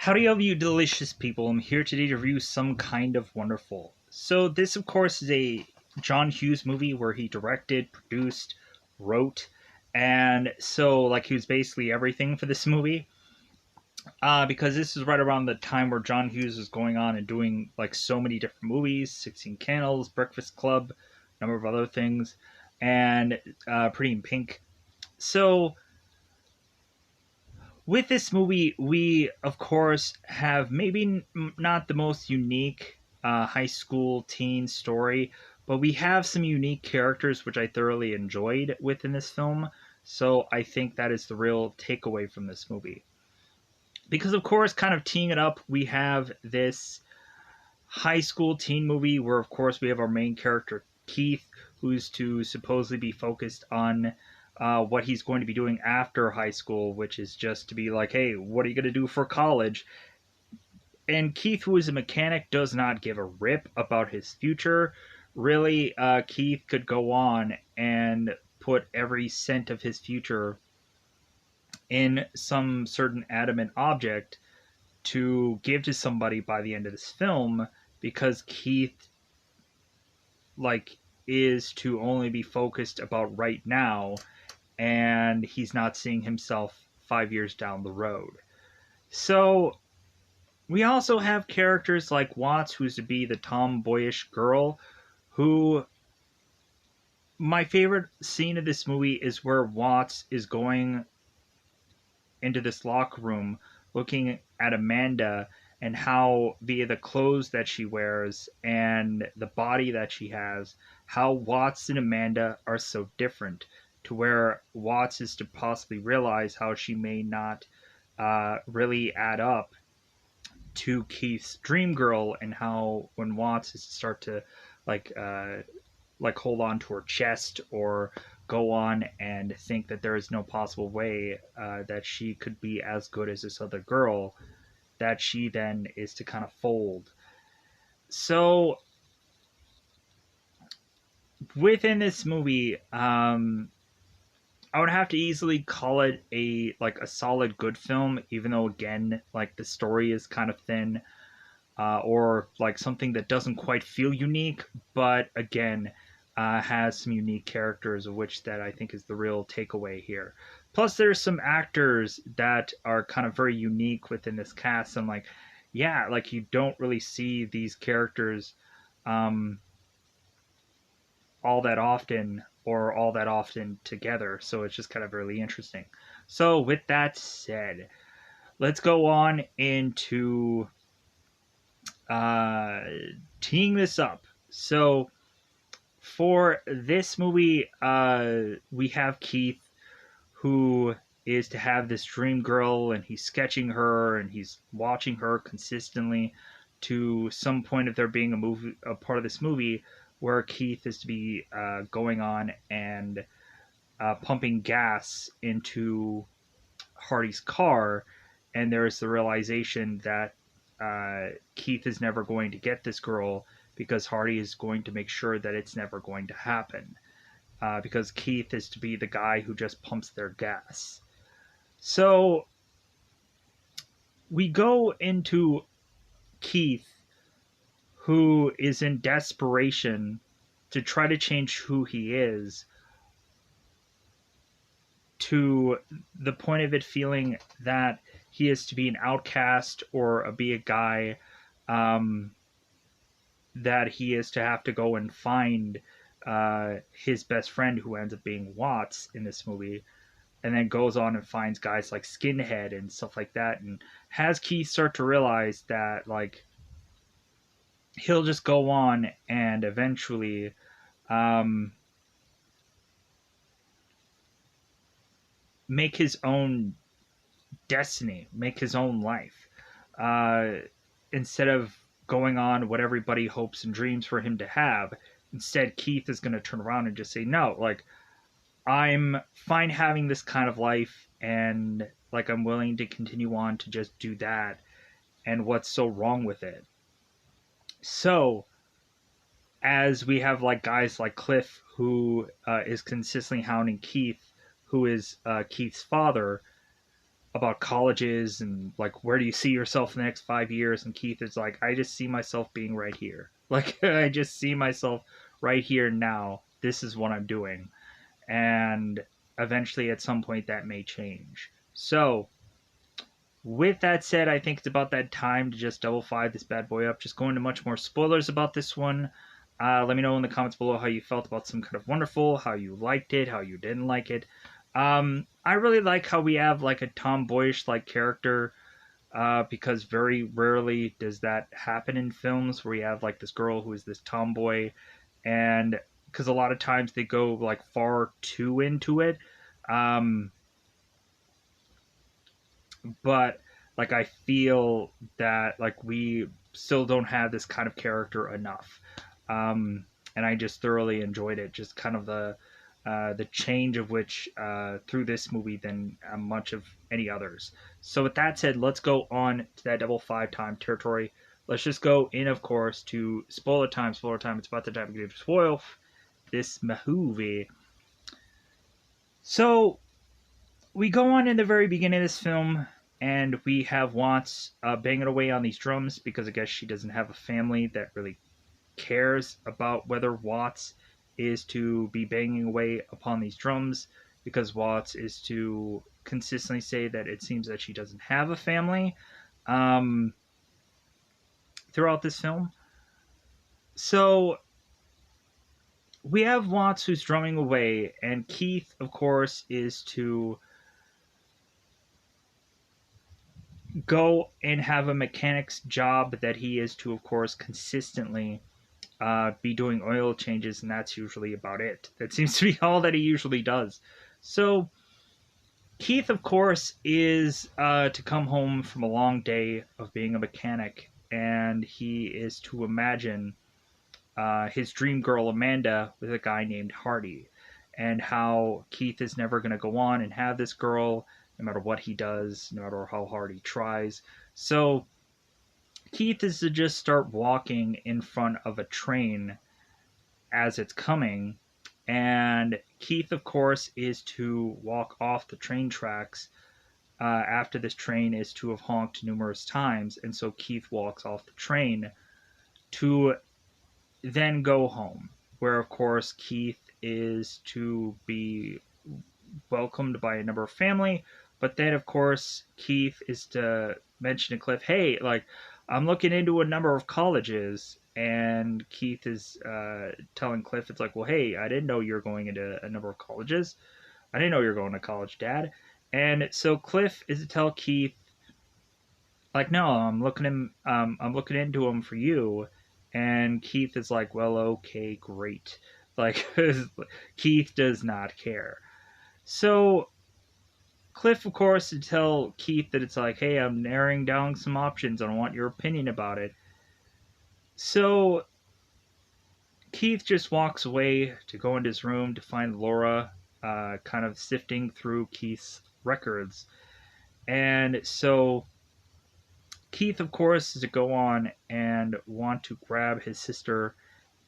Howdy of you delicious people, I'm here today to review Some Kind of Wonderful. So this of course is a John Hughes movie where he directed, produced, wrote, and so like he was basically everything for this movie. Because this is right around the time where John Hughes was going on and doing like so many different movies, 16 Candles, Breakfast Club, a number of other things, and Pretty in Pink. So with this movie, we of course have maybe not the most unique high school teen story, but we have some unique characters which I thoroughly enjoyed within this film. So I think that is the real takeaway from this movie. Because of course, kind of teeing it up, we have this high school teen movie where of course we have our main character Keith, who's to supposedly be focused on what he's going to be doing after high school, which is just to be like, hey, what are you going to do for college? And Keith, who is a mechanic, does not give a rip about his future. Really, Keith could go on and put every cent of his future in some certain adamant object to give to somebody by the end of this film, because Keith like is to only be focused about right now, and he's not seeing himself 5 years down the road. So we also have characters like Watts, who's to be the tomboyish girl, who my favorite scene of this movie is where Watts is going into this locker room looking at Amanda and how, via the clothes that she wears and the body that she has, how Watts and Amanda are so different, to where Watts is to possibly realize how she may not really add up to Keith's dream girl, and how when Watts is to start to like hold on to her chest or go on and think that there is no possible way that she could be as good as this other girl, that she then is to kind of fold. So within this movie, I would have to easily call it a solid good film, even though again like the story is kind of thin, or like something that doesn't quite feel unique, but again, has some unique characters, of which that I think is the real takeaway here. Plus, there's some actors that are kind of very unique within this cast. I'm like, yeah, like you don't really see these characters um, all that often or all that often together. So it's just kind of really interesting. So, with that said, let's go on into uh, teeing this up. So for this movie, we have Keith, who is to have this dream girl, and he's sketching her, and he's watching her consistently to some point of there being a part of this movie where Keith is to be going on and pumping gas into Hardy's car, and there's the realization that Keith is never going to get this girl because Hardy is going to make sure that it's never going to happen. Because Keith is to be the guy who just pumps their gas. So we go into Keith, who is in desperation to try to change who he is, to the point of it feeling that he is to be an outcast or be a guy um, that he is to have to go and find his best friend, who ends up being Watts in this movie, and then goes on and finds guys like Skinhead and stuff like that, and has Keith start to realize that like he'll just go on and eventually um, make his own destiny, make his own life, uh, instead of going on what everybody hopes and dreams for him to have. Instead, Keith is going to turn around and just say, no, like, I'm fine having this kind of life, and like I'm willing to continue on to just do that, and what's so wrong with it? So as we have like guys like Cliff, who is consistently hounding Keith, who is Keith's father, about colleges and like where do you see yourself in the next 5 years, and Keith is like, I just see myself being right here. Like I just see myself right here now. This is what I'm doing, and eventually at some point that may change. So with that said, I think it's about that time to just double five this bad boy up. Just go into much more spoilers about this one. Let me know in the comments below how you felt about Some Kind of Wonderful, how you liked it, how you didn't like it. I really like how we have like a tomboyish like character, because very rarely does that happen in films where you have like this girl who is this tomboy, and because a lot of times they go like far too into it. Um, but like I feel that like we still don't have this kind of character enough, and I just thoroughly enjoyed it. Just kind of the change of which through this movie than much of any others. So with that said, let's go on to that double five time territory. Let's just go in, of course, to spoiler time. Spoiler time. It's about the time to spoil this movie. So we go on in the very beginning of this film, and we have Watts banging away on these drums because I guess she doesn't have a family that really cares about whether Watts is to be banging away upon these drums, because Watts is to consistently say that it seems that she doesn't have a family um, throughout this film. So we have Watts who's drumming away, and Keith, of course, is to go and have a mechanic's job that he is to, of course, consistently be doing oil changes, and that's usually about it. That seems to be all that he usually does. So Keith, of course, is to come home from a long day of being a mechanic, and he is to imagine his dream girl Amanda with a guy named Hardy, and how Keith is never going to go on and have this girl, no matter what he does, no matter how hard he tries. So Keith is to just start walking in front of a train as it's coming, and Keith, of course, is to walk off the train tracks after this train is to have honked numerous times, and so Keith walks off the train to then go home, where, of course, Keith is to be welcomed by a number of family, but then, of course, Keith is to mention to Cliff, hey, like, I'm looking into a number of colleges, and Keith is telling Cliff, it's like, well, hey, I didn't know you were going into a number of colleges. I didn't know you were going to college, Dad. And so Cliff is to tell Keith, like, no, I'm looking into him for you. And Keith is like, well, okay, great. Like, Keith does not care. So Cliff, of course, to tell Keith that it's like, hey, I'm narrowing down some options. I want your opinion about it. So Keith just walks away to go into his room to find Laura kind of sifting through Keith's records. And so Keith, of course, is to go on and want to grab his sister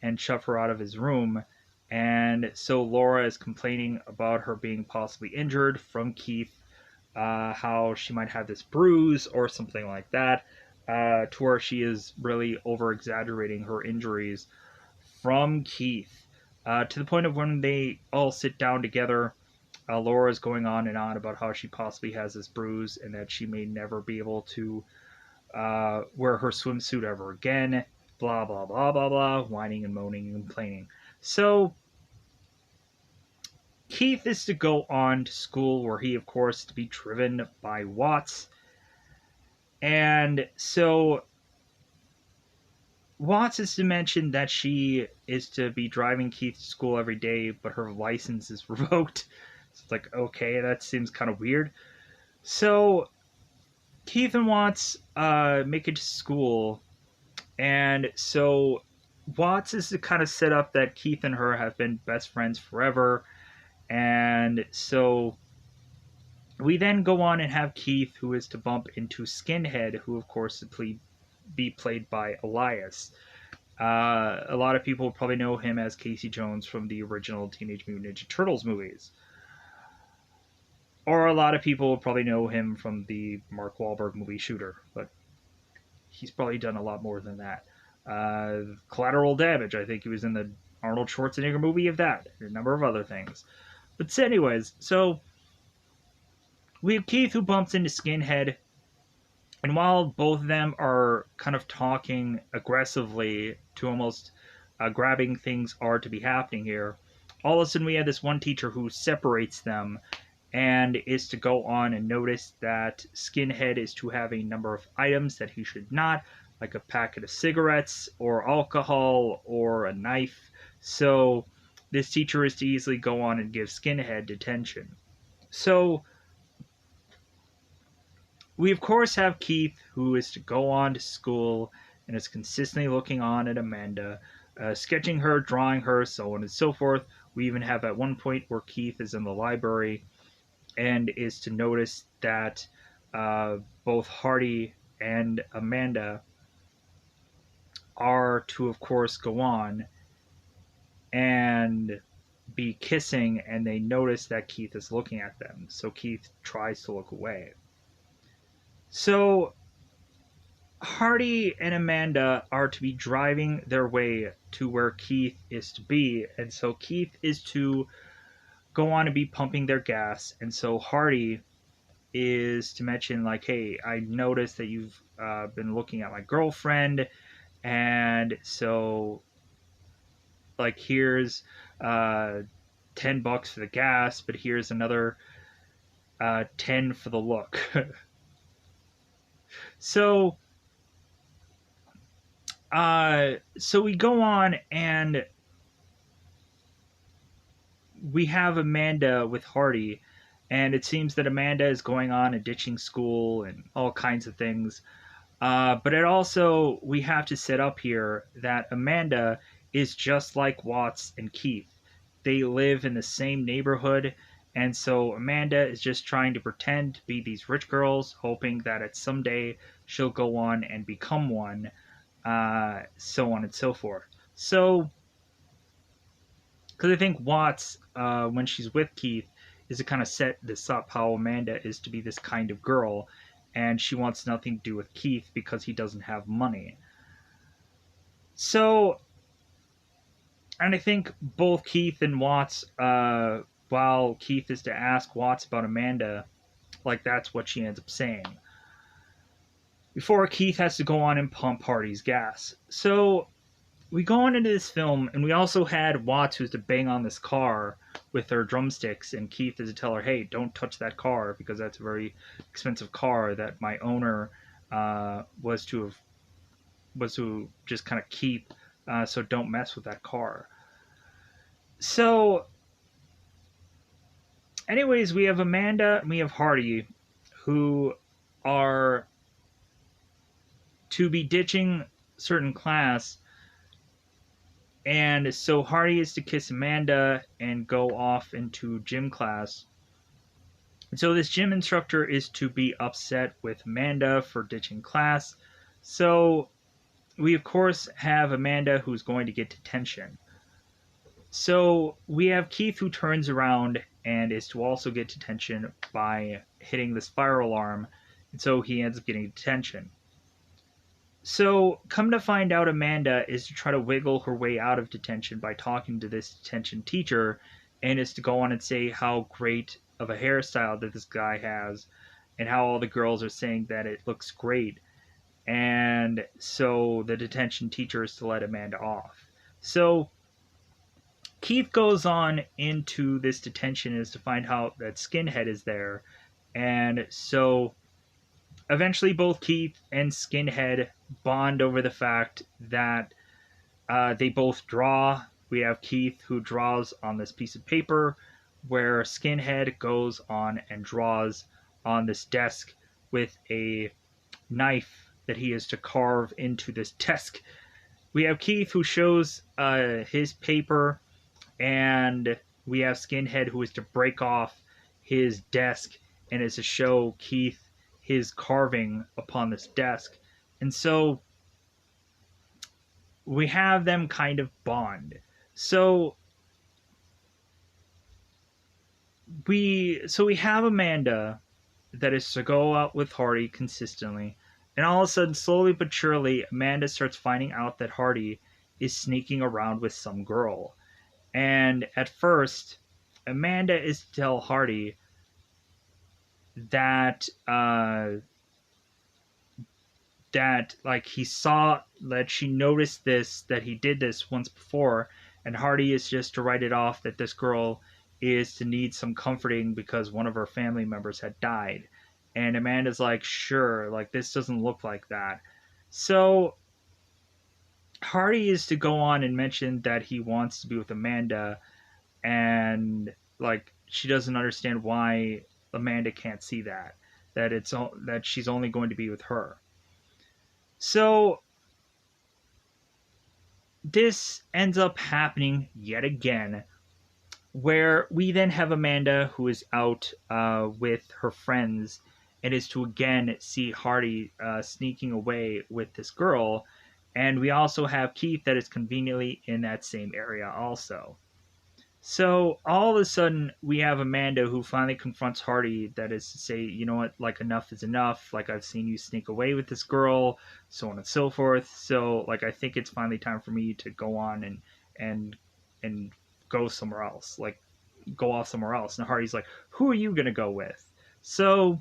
and shove her out of his room. And so Laura is complaining about her being possibly injured from Keith, how she might have this bruise or something like that, to where she is really over exaggerating her injuries from Keith, to the point of when they all sit down together. Laura is going on and on about how she possibly has this bruise and that she may never be able to wear her swimsuit ever again. Blah, blah, blah, blah, blah, whining and moaning and complaining. So Keith is to go on to school, where he, of course, is to be driven by Watts. And so Watts is to mention that she is to be driving Keith to school every day, but her license is revoked. So it's like, okay, that seems kind of weird. So Keith and Watts make it to school, and so Watts is to kind of set up that Keith and her have been best friends forever. And so we then go on and have Keith, who is to bump into Skinhead, who, of course, is be played by Elias. A lot of people probably know him as Casey Jones from the original Teenage Mutant Ninja Turtles movies. Or a lot of people will probably know him from the Mark Wahlberg movie Shooter, but he's probably done a lot more than that. Collateral Damage, I think he was in the Arnold Schwarzenegger movie of that, and a number of other things. But so anyways, so we have Keith who bumps into Skinhead, and while both of them are kind of talking aggressively to almost grabbing things are to be happening here, all of a sudden we have this one teacher who separates them and is to go on and notice that Skinhead is to have a number of items that he should not, like a packet of cigarettes or alcohol or a knife. So this teacher is to easily go on and give Skinhead detention. So we of course have Keith, who is to go on to school and is consistently looking on at Amanda, sketching her, drawing her, so on and so forth. We even have at one point where Keith is in the library and is to notice that both Hardy and Amanda are to, of course, go on and be kissing, and they notice that Keith is looking at them. So Keith tries to look away. So Hardy and Amanda are to be driving their way to where Keith is to be, and so Keith is to go on and be pumping their gas, and so Hardy is to mention like, hey, I noticed that you've been looking at my girlfriend, and so like here's $10 for the gas, but here's another 10 for the look. so so we go on and we have Amanda with Hardy, and it seems that Amanda is going on and ditching school and all kinds of things. But it also, we have to set up here that Amanda is just like Watts and Keith. They live in the same neighborhood, and so Amanda is just trying to pretend to be these rich girls, hoping that at someday she'll go on and become one, so on and so forth. So, because I think Watts, when she's with Keith, is to kind of set this up how Amanda is to be this kind of girl, and she wants nothing to do with Keith because he doesn't have money. So, and I think both Keith and Watts, while Keith is to ask Watts about Amanda, like that's what she ends up saying. Before Keith has to go on and pump Hardy's gas. So we go on into this film, and we also had Watts who's to bang on this car with her drumsticks, and Keith is to tell her, hey, don't touch that car because that's a very expensive car that my owner was to just kind of keep, so don't mess with that car. So anyways, we have Amanda and we have Hardy who are to be ditching certain class, and so Hardy is to kiss Amanda and go off into gym class. And so this gym instructor is to be upset with Amanda for ditching class. So we of course have Amanda who's going to get detention. So we have Keith who turns around and is to also get detention by hitting this fire alarm, and so he ends up getting detention. So, come to find out, Amanda is to try to wiggle her way out of detention by talking to this detention teacher, and is to go on and say how great of a hairstyle that this guy has, and how all the girls are saying that it looks great. And so the detention teacher is to let Amanda off. So, Keith goes on into this detention is to find out that Skinhead is there, and so eventually both Keith and Skinhead bond over the fact that they both draw. We have Keith who draws on this piece of paper, where Skinhead goes on and draws on this desk with a knife that he is to carve into this desk. We have Keith who shows his paper, and we have Skinhead who is to break off his desk and is to show Keith his carving upon this desk. And so we have them kind of bond. So we have Amanda that is to go out with Hardy consistently, and all of a sudden, slowly but surely, Amanda starts finding out that Hardy is sneaking around with some girl. And at first, Amanda is to tell Hardy that that like he saw that she noticed this, that he did this once before, and Hardy is just to write it off that this girl is to need some comforting because one of her family members had died. And Amanda's like, sure, like this doesn't look like that. So Hardy is to go on and mention that he wants to be with Amanda, and like she doesn't understand why Amanda can't see that, that she's only going to be with her. So this ends up happening yet again, where we then have Amanda who is out with her friends and is to again see Hardy sneaking away with this girl. And we also have Keith that is conveniently in that same area also. So all of a sudden, we have Amanda who finally confronts Hardy. That is to say, you know what, like enough is enough. Like I've seen you sneak away with this girl, so on and so forth. So like I think it's finally time for me to go on and and go somewhere else. Like go off somewhere else. And Hardy's like, who are you gonna go with? So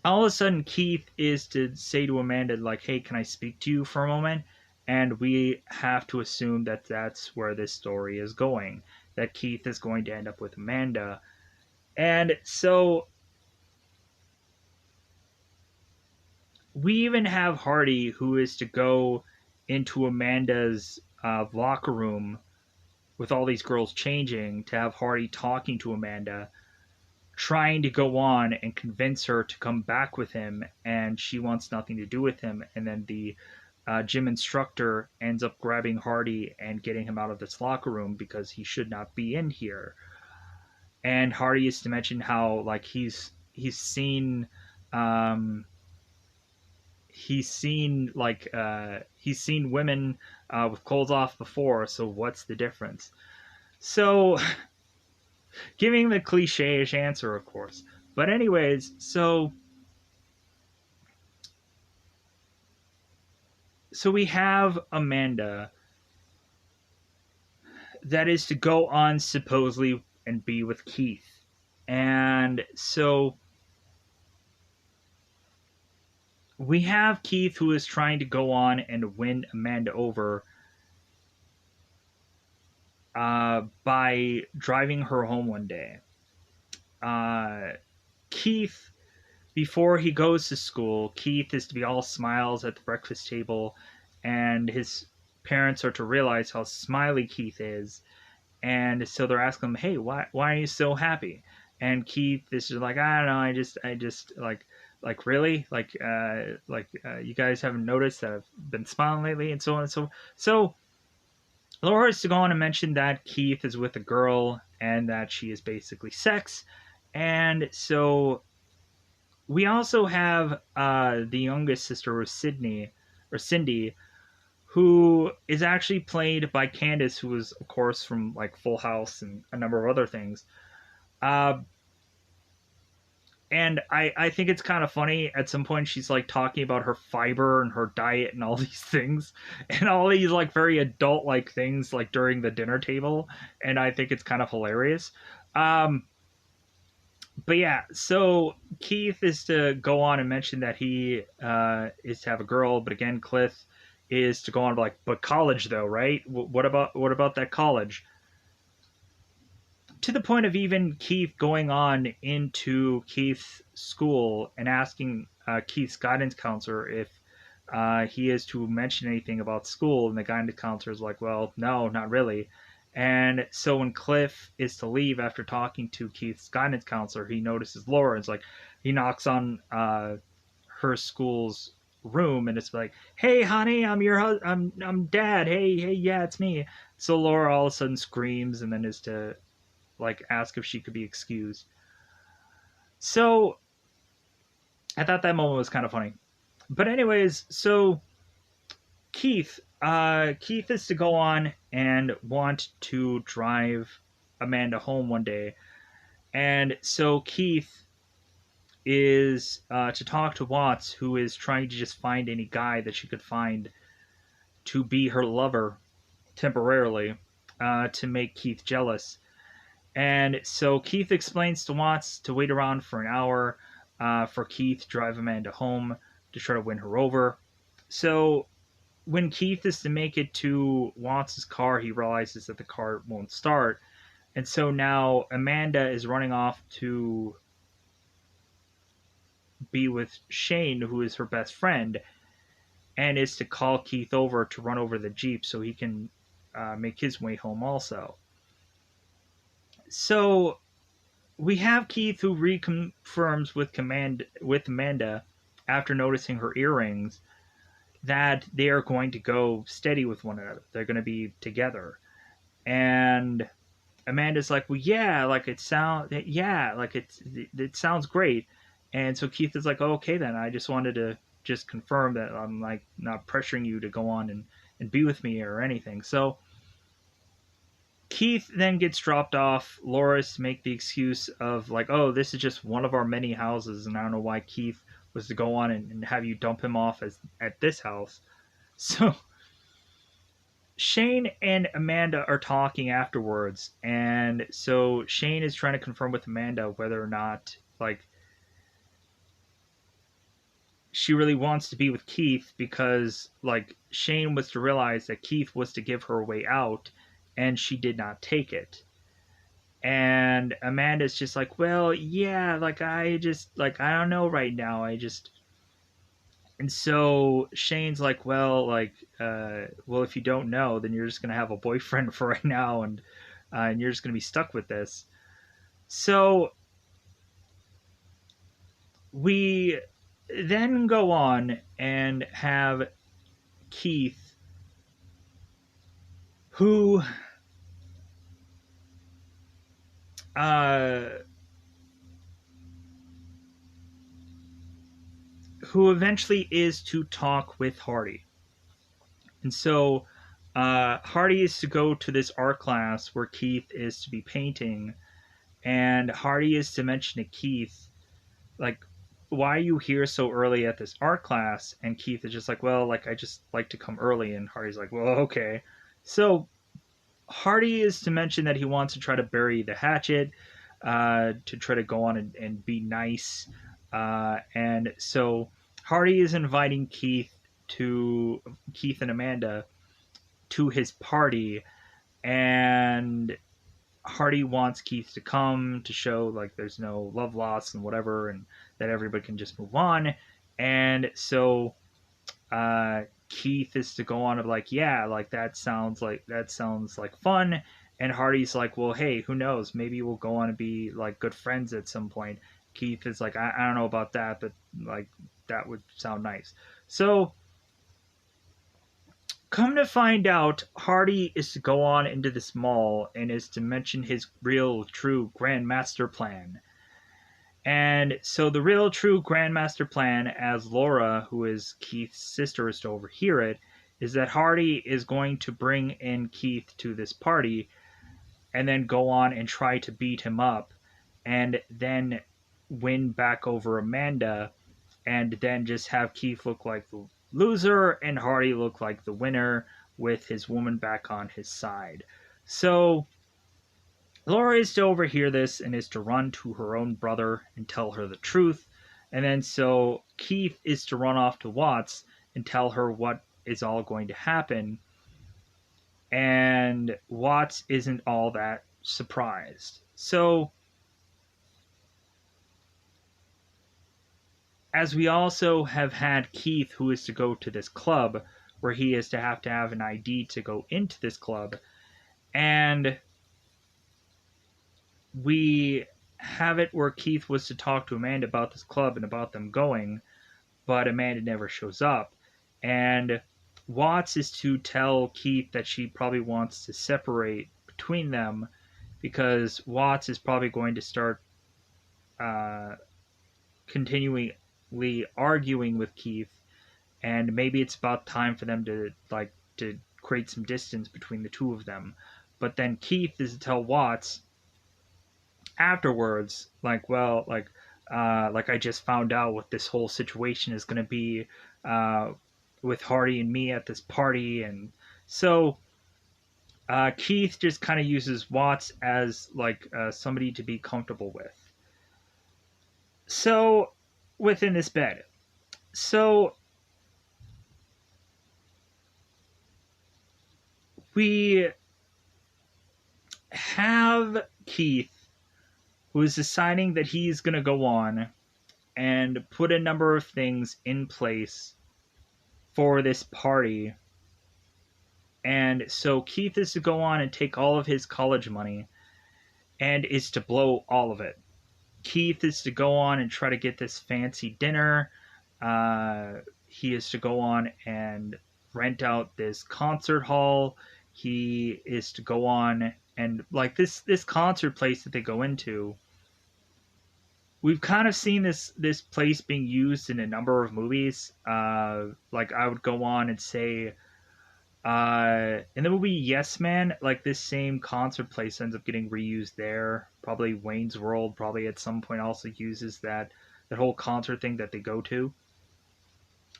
all of a sudden, Keith is to say to Amanda like, hey, can I speak to you for a moment? And we have to assume that that's where this story is going, that Keith is going to end up with Amanda. And so we even have Hardy who is to go into Amanda's locker room with all these girls changing, to have Hardy talking to Amanda, trying to go on and convince her to come back with him, and she wants nothing to do with him. And then the gym instructor ends up grabbing Hardy and getting him out of this locker room because he should not be in here. And Hardy is to mention how like he's seen um, he's seen women with clothes off before, so what's the difference? So giving the cliche-ish answer, of course. But anyways, so we have Amanda that is to go on supposedly and be with Keith. And so we have Keith who is trying to go on and win Amanda over by driving her home one day. Keith, before he goes to school, Keith is to be all smiles at the breakfast table, and his parents are to realize how smiley Keith is. And so they're asking him, hey, why are you so happy? And Keith is just like, I don't know, I just like really you guys haven't noticed that I've been smiling lately, and so on and so Laura is to go on and mention that Keith is with a girl and that she is basically sex. And so we also have the youngest sister, Cindy, who is actually played by Candace, who was, of course, from like Full House and a number of other things. Uh, and I think it's kind of funny. At some point, she's like talking about her fiber and her diet and all these things, and all these like very adult like things like during the dinner table. And I think it's kind of hilarious. Um, but yeah, so Keith is to go on and mention that he is to have a girl, but again, Cliff is to go on like, but college though, right? What about that college? To the point of even Keith going on into Keith's school and asking Keith's guidance counselor if he is to mention anything about school, and the guidance counselor is like, well, no, not really. And so when Cliff is to leave after talking to Keith's guidance counselor, he notices Laura. It's like he knocks on her school's room, and it's like, "Hey, honey, I'm Dad. Hey, yeah, it's me." So Laura all of a sudden screams, and then is to like ask if she could be excused. So I thought that moment was kind of funny. But anyways, so Keith is to go on and want to drive Amanda home one day, And so Keith is to talk to Watts, who is trying to just find any guy that she could find to be her lover temporarily, to make Keith jealous. And so Keith explains to Watts to wait around for an hour, for Keith to drive Amanda home to try to win her over. So when Keith is to make it to Watts' car, he realizes that the car won't start. And so now Amanda is running off to be with Shane, who is her best friend, and is to call Keith over to run over the Jeep so he can make his way home also. So we have Keith, who reconfirms with Amanda after noticing her earrings that they are going to go steady with one another. They're going to be together. And Amanda's like, well, yeah, like it sounds great. And so Keith is like, oh, okay, then I just wanted to just confirm that I'm like not pressuring you to go on and be with me or anything. So Keith then gets dropped off. Laura's to make the excuse of like, oh, this is just one of our many houses, and I don't know why Keith was to go on and have you dump him off at this house. So Shane and Amanda are talking afterwards, and so Shane is trying to confirm with Amanda whether or not like she really wants to be with Keith, because like Shane was to realize that Keith was to give her a way out and she did not take it. And Amanda's just like, well, yeah, like I just like I don't know right now. I just And so Shane's like, well, like, well, if you don't know, then you're just gonna have a boyfriend for right now, and you're just gonna be stuck with this. So we then go on and have Keith, who uh, who eventually is to talk with Hardy. And so Hardy is to go to this art class where Keith is to be painting, and Hardy is to mention to Keith, like, why are you here so early at this art class? And Keith is just like, well, like, I just like to come early. And Hardy's like, well, okay. So Hardy is to mention that he wants to try to bury the hatchet, to try to go on and be nice. And so Hardy is inviting Keith and Amanda to his party, and Hardy wants Keith to come to show like there's no love lost and whatever, and that everybody can just move on. And so Keith is to go on of like, yeah, like that sounds like fun. And Hardy's like, well, hey, who knows? Maybe we'll go on and be like good friends at some point. Keith is like, I don't know about that, but like that would sound nice. So come to find out, Hardy is to go on into this mall and is to mention his real, true Grandmaster plan. And so the real, true Grandmaster plan, as Laura, who is Keith's sister, is to overhear it, is that Hardy is going to bring in Keith to this party and then go on and try to beat him up and then win back over Amanda, and then just have Keith look like the loser and Hardy look like the winner with his woman back on his side. So Laura is to overhear this and is to run to her own brother and tell her the truth. And then so Keith is to run off to Watts and tell her what is all going to happen. And Watts isn't all that surprised. So as we also have had Keith, who is to go to this club where he is to have an ID to go into this club, and we have it where Keith was to talk to Amanda about this club and about them going, but Amanda never shows up, and Watts is to tell Keith that she probably wants to separate between them because Watts is probably going to start continually arguing with Keith, and maybe it's about time for them to create some distance between the two of them. But then Keith is to tell Watts afterwards, like, well, like I just found out what this whole situation is going to be uh, with Hardy and me at this party, and so Keith just kind of uses Watts as like somebody to be comfortable with. So within this bed, so we have Keith who is deciding that he's going to go on and put a number of things in place for this party. And so Keith is to go on and take all of his college money and is to blow all of it. Keith is to go on and try to get this fancy dinner. He is to go on and rent out this concert hall. He is to go on and like this concert place that they go into. We've kind of seen this place being used in a number of movies. Like I would go on and say, in the movie Yes Man, like this same concert place ends up getting reused there. Probably Wayne's World, probably at some point also uses that whole concert thing that they go to.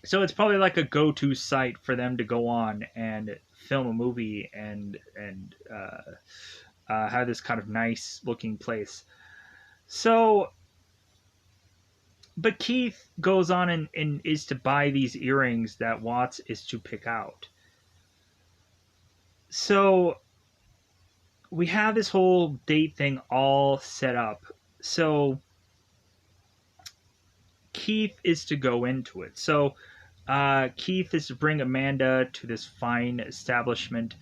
So it's probably like a go-to site for them to go on and film a movie and have this kind of nice looking place. So but Keith goes on and is to buy these earrings that Watts is to pick out. So we have this whole date thing all set up. So Keith is to go into it. So Keith is to bring Amanda to this fine establishment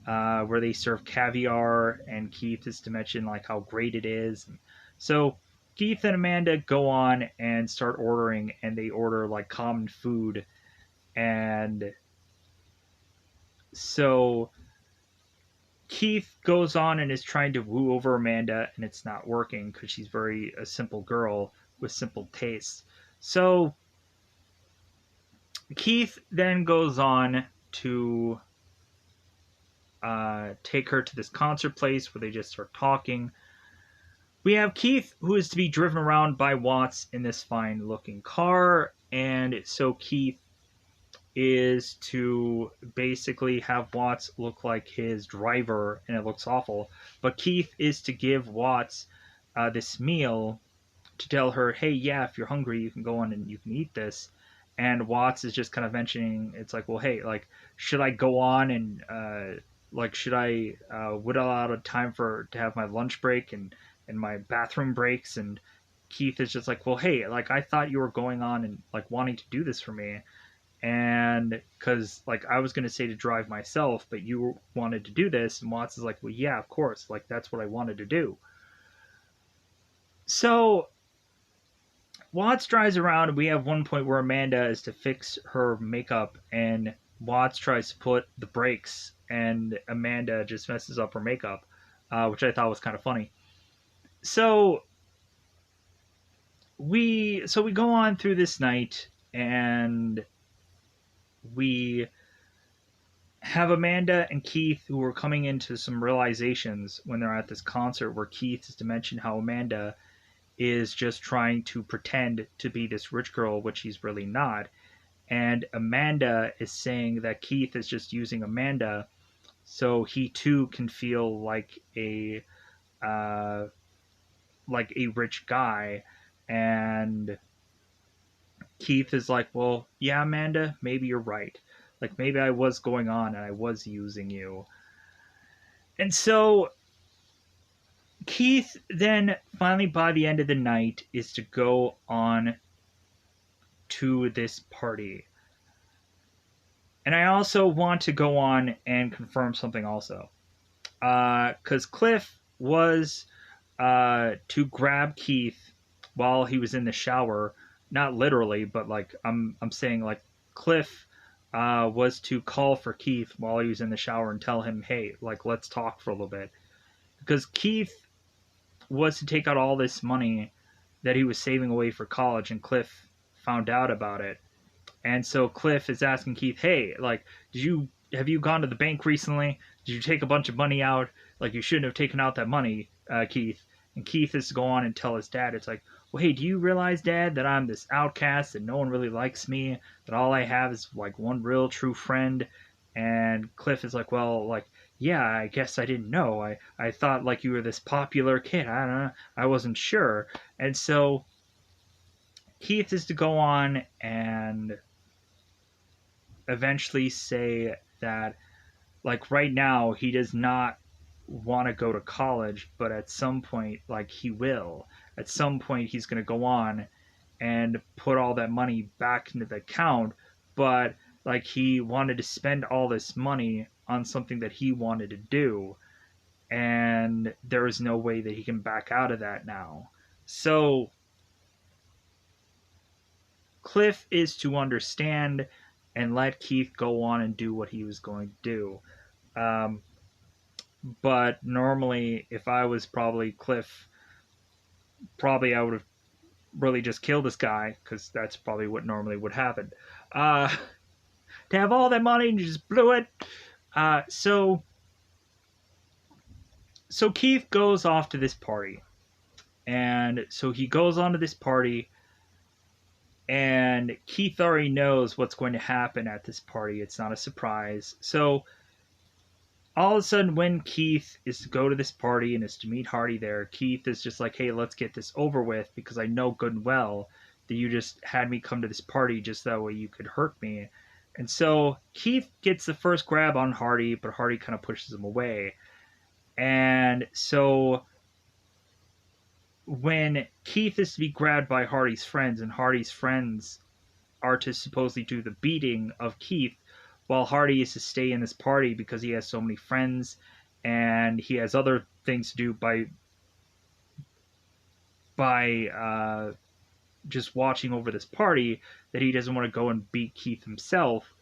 where they serve caviar, and Keith is to mention like how great it is. So Keith and Amanda go on and start ordering, and they order like common food, and so Keith goes on and is trying to woo over Amanda, and it's not working because she's very a simple girl with simple tastes. So Keith then goes on to take her to this concert place where they just start talking. We have Keith, who is to be driven around by Watts in this fine looking car, and so Keith is to basically have Watts look like his driver, and it looks awful. But Keith is to give Watts this meal to tell her, hey, yeah, if you're hungry, you can go on and you can eat this. And Watts is just kind of mentioning, it's like, well, hey, like, should I go on and like, should I whittle out a time to have my lunch break and my bathroom breaks? And Keith is just like, well, hey, like, I thought you were going on and like wanting to do this for me, and because like I was going to say to drive myself, but you wanted to do this. And Watts is like, well, yeah, of course, like that's what I wanted to do. So Watts drives around, and we have one point where Amanda is to fix her makeup, and Watts tries to put the brakes, and Amanda just messes up her makeup, which I thought was kind of funny. So we go on through this night, and we have Amanda and Keith who are coming into some realizations when they're at this concert, where Keith is to mention how Amanda is just trying to pretend to be this rich girl, which he's really not. And Amanda is saying that Keith is just using Amanda so he too can feel uh, like a rich guy. And Keith is like, well, yeah, Amanda, maybe you're right. Like maybe I was going on and I was using you. And so Keith then finally by the end of the night is to go on to this party. And I also want to go on and confirm something also. Because Cliff was to grab Keith while he was in the shower. Not literally, but like I'm saying like Cliff was to call for Keith while he was in the shower and tell him, hey, like let's talk for a little bit. Because Keith was to take out all this money that he was saving away for college, and Cliff found out about it. And so Cliff is asking Keith, hey, like, have you gone to the bank recently? Did you take a bunch of money out? Like, you shouldn't have taken out that money, Keith. And Keith is to go on and tell his dad, it's like, well, hey, do you realize, Dad, that I'm this outcast, that no one really likes me, that all I have is like one real true friend? And Cliff is like, well, like, yeah, I guess I didn't know. I thought like you were this popular kid. I don't know. I wasn't sure. And so Keith is to go on and eventually say that, like, right now, he does not want to go to college, but at some point, like, he will. At some point, he's going to go on and put all that money back into the account, but, like, he wanted to spend all this money on something that he wanted to do, and there is no way that he can back out of that now. So, Cliff is to understand and let Keith go on and do what he was going to do. Um, but normally, if I was probably Cliff, probably I would have really just killed this guy because that's probably what normally would happen. Uh, to have all that money and you just blew it. Uh, so so Keith goes off to this party, and so he goes on to this party, and Keith already knows what's going to happen at this party. It's not a surprise. So all of a sudden, when Keith is to go to this party and is to meet Hardy there, Keith is just like, hey, let's get this over with because I know good and well that you just had me come to this party just that way you could hurt me. And so Keith gets the first grab on Hardy, but Hardy kind of pushes him away. And so when Keith is to be grabbed by Hardy's friends, and Hardy's friends are to supposedly do the beating of Keith, while Hardy is to stay in this party because he has so many friends and he has other things to do by just watching over this party, that he doesn't want to go and beat Keith himself.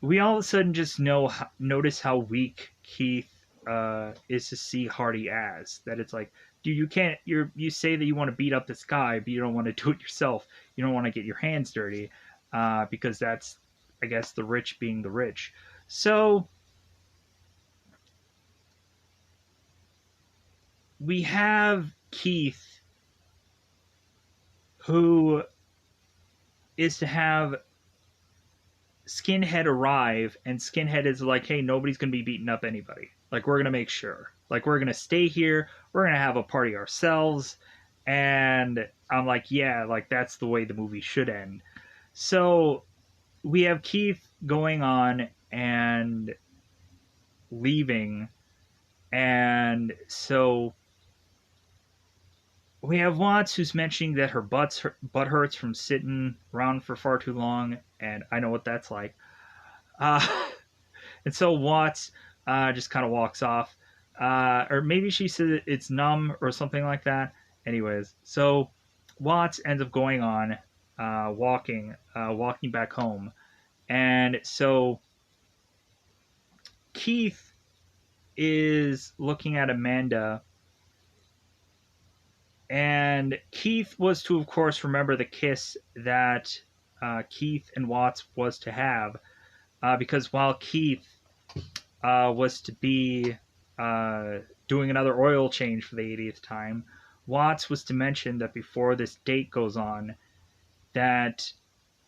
We all of a sudden just notice how weak Keith is to see Hardy as. That it's like, dude, you say that you want to beat up this guy, but you don't want to do it yourself. You don't want to get your hands dirty, because that's, I guess, the rich being the rich. So we have Keith, who is to have Skinhead arrive, and Skinhead is like, hey, nobody's gonna be beating up anybody. Like, we're gonna make sure. Like, we're gonna stay here. We're gonna have a party ourselves. And I'm like, yeah, like that's the way the movie should end. So we have Keith going on and leaving, and so we have Watts who's mentioning that her butt hurts from sitting around for far too long, and I know what that's like. Uh, and so Watts just kind of walks off. Or maybe she said it's numb or something like that. Anyways, so Watts ends up going on, walking back home. And so Keith is looking at Amanda, and Keith was to, of course, remember the kiss that Keith and Watts was to have, because while Keith was to be doing another oil change for the 80th time, Watts was to mention that before this date goes on, that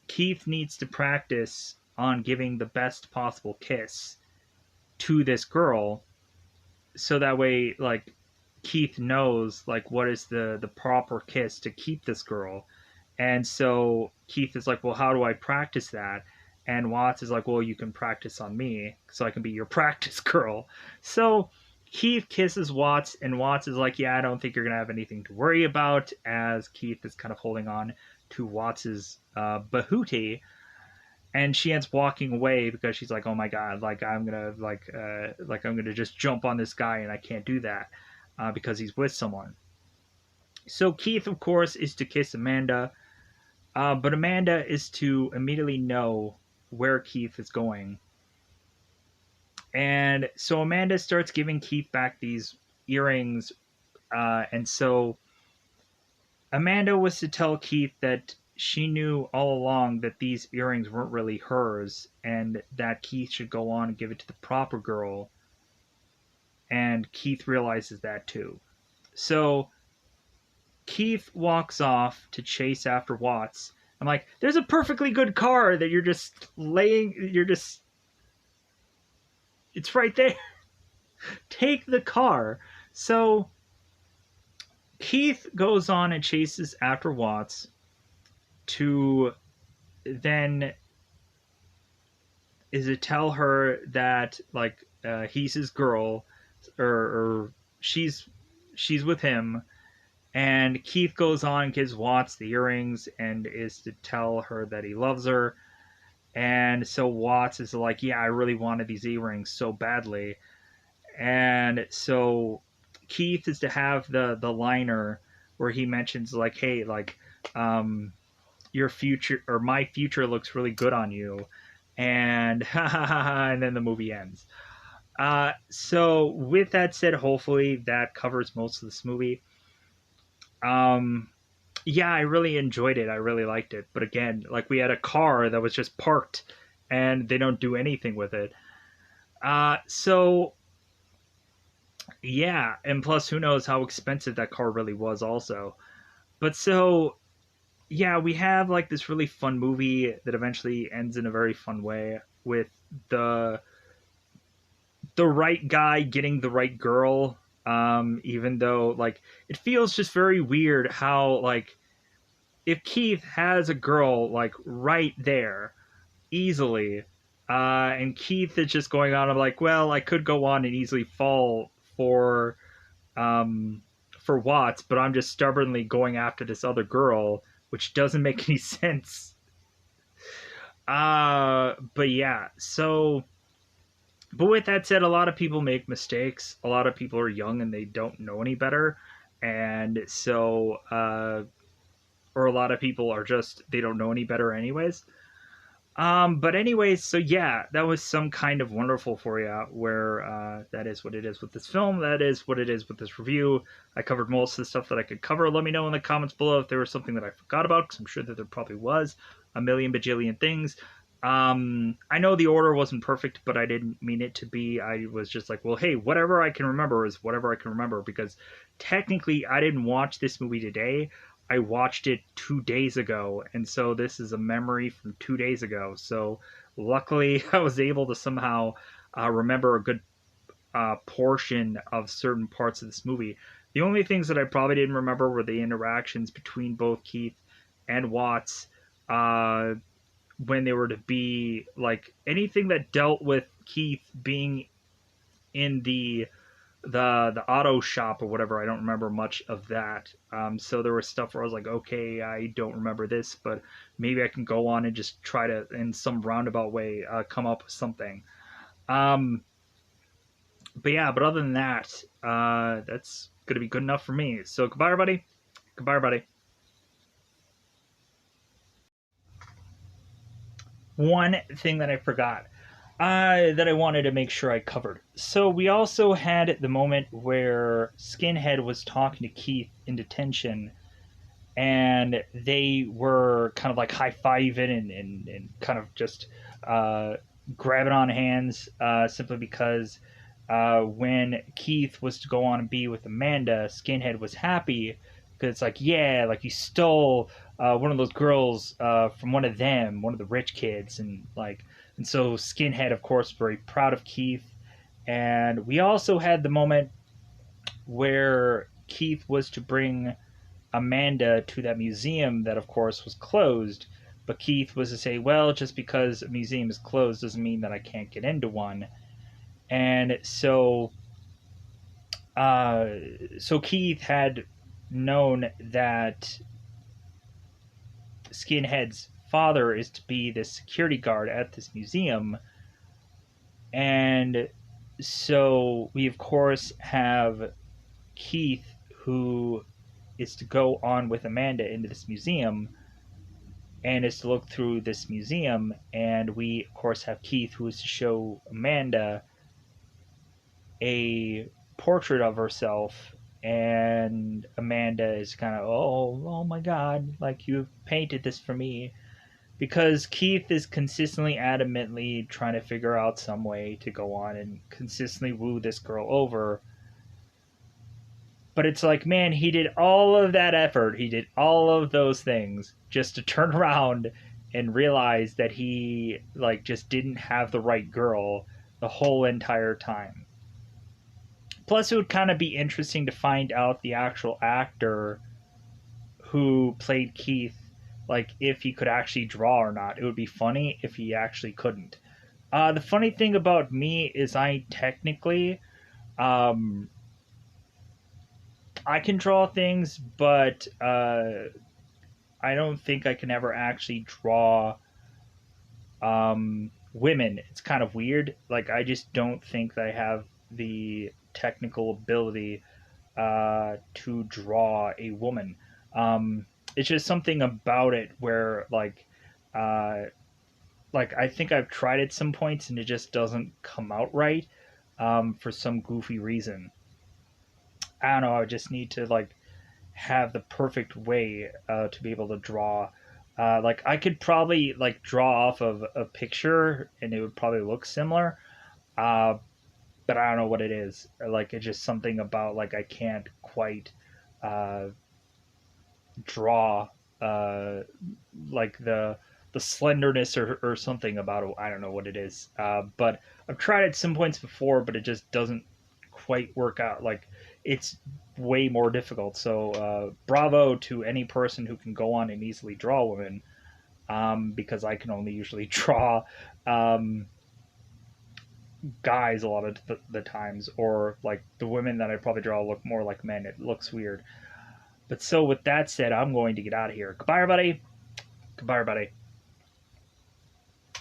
Keith needs to practice on giving the best possible kiss to this girl, so that way, like, Keith knows like what is the proper kiss to keep this girl. And so Keith is like, well, how do I practice that? And Watts is like, well, you can practice on me so I can be your practice girl. So Keith kisses Watts, and Watts is like, yeah, I don't think you're gonna have anything to worry about, as Keith is kind of holding on to Watts's bahootie. And she ends walking away because she's like, oh my god, like I'm gonna I'm gonna just jump on this guy, and I can't do that because he's with someone. So Keith, of course, is to kiss Amanda, but Amanda is to immediately know where Keith is going. And so Amanda starts giving Keith back these earrings, and so Amanda was to tell Keith that she knew all along that these earrings weren't really hers, and that Keith should go on and give it to the proper girl. and Keith realizes that too. So Keith walks off to chase after Watts. I'm like, there's a perfectly good car that you're just, it's right there. Take the car. So Keith goes on and chases after Watts to then is it tell her that like he's his girl or she's with him, and Keith goes on and gives Watts the earrings and is to tell her that he loves her. And so Watts is like, yeah, I really wanted these earrings so badly. And so Keith is to have the liner where he mentions like, hey, like um your future or my future looks really good on you, and and then the movie ends. So with that said, hopefully that covers most of this movie. Um, yeah, I really enjoyed it. I really liked it. But again, like we had a car that was just parked, and they don't do anything with it. So yeah, and plus, who knows how expensive that car really was, also. But so yeah, we have like this really fun movie that eventually ends in a very fun way with the the right guy getting the right girl. Even though like it feels just very weird how like if Keith has a girl like right there easily, and Keith is just going on of like, well, I could go on and easily fall um for Watts, but I'm just stubbornly going after this other girl, which doesn't make any sense. But yeah, so but with that said, a lot of people make mistakes. A lot of people are young and they don't know any better. And so or a lot of people are just they don't know any better anyways. But anyways, so yeah, that was some kind of wonderful for you. Where that is what it is with this film. That is what it is with this review. I covered most of the stuff that I could cover. Let me know in the comments below if there was something that I forgot about, because I'm sure that there probably was a million bajillion things. I know the order wasn't perfect, but I didn't mean it to be. I was just like, well, hey, whatever I can remember is whatever I can remember, because technically I didn't watch this movie today. I watched it 2 days ago, and so this is a memory from 2 days ago. So luckily, I was able to somehow remember a good portion of certain parts of this movie. The only things that I probably didn't remember were the interactions between both Keith and Watts uh, when they were to be like anything that dealt with Keith being in the auto shop or whatever. I don't remember much of that. So there was stuff where I was like, okay, I don't remember this, but maybe I can go on and just try to, in some roundabout way, come up with something. Um, but yeah, but other than that, that's gonna be good enough for me. So goodbye, everybody. Goodbye, everybody. One thing that I forgot that I wanted to make sure I covered. So we also had the moment where Skinhead was talking to Keith in detention, and they were kind of like high fiving and kind of just uh, grabbing on hands simply because when Keith was to go on and be with Amanda, Skinhead was happy because it's like, yeah, like you stole one of those girls from one of them, one of the rich kids, and like, and so Skinhead, of course, very proud of Keith. And we also had the moment where Keith was to bring Amanda to that museum that, of course, was closed. But Keith was to say, well, just because a museum is closed doesn't mean that I can't get into one. And uh, so Keith had known that Skinhead's father is to be the security guard at this museum. And so we, of course, have Keith, who is to go on with Amanda into this museum and is to look through this museum. And we, of course, have Keith, who is to show Amanda a portrait of herself. And Amanda is kind of, oh my God, like you painted this for me. because Keith is consistently adamantly trying to figure out some way to go on and consistently woo this girl over. But it's like, man, he did all of that effort, he did all of those things just to turn around and realize that he like just didn't have the right girl the whole entire time. Plus, it would kind of be interesting to find out the actual actor who played Keith, like if he could actually draw or not. It would be funny if he actually couldn't. The funny thing about me is I technically, um, I can draw things, but I don't think I can ever actually draw women. It's kind of weird. Like I just don't think that I have the technical ability to draw a woman. It's just something about it where uh, like I think I've tried at some points and it just doesn't come out right for some goofy reason. I don't know. I just need to like have the perfect way to be able to draw. Like I could probably like draw off of a picture and it would probably look similar, uh, but I don't know what it is. Like it's just something about like I can't quite uh, draw uh, like the slenderness or something about it. I don't know what it is. But I've tried at some points before, but it just doesn't quite work out. Like it's way more difficult. So bravo to any person who can go on and easily draw women, because I can only usually draw um, guys a lot of the times, or like the women that I probably draw look more like men. It looks weird. But so with that said, I'm going to get out of here. Goodbye, everybody. Goodbye, everybody.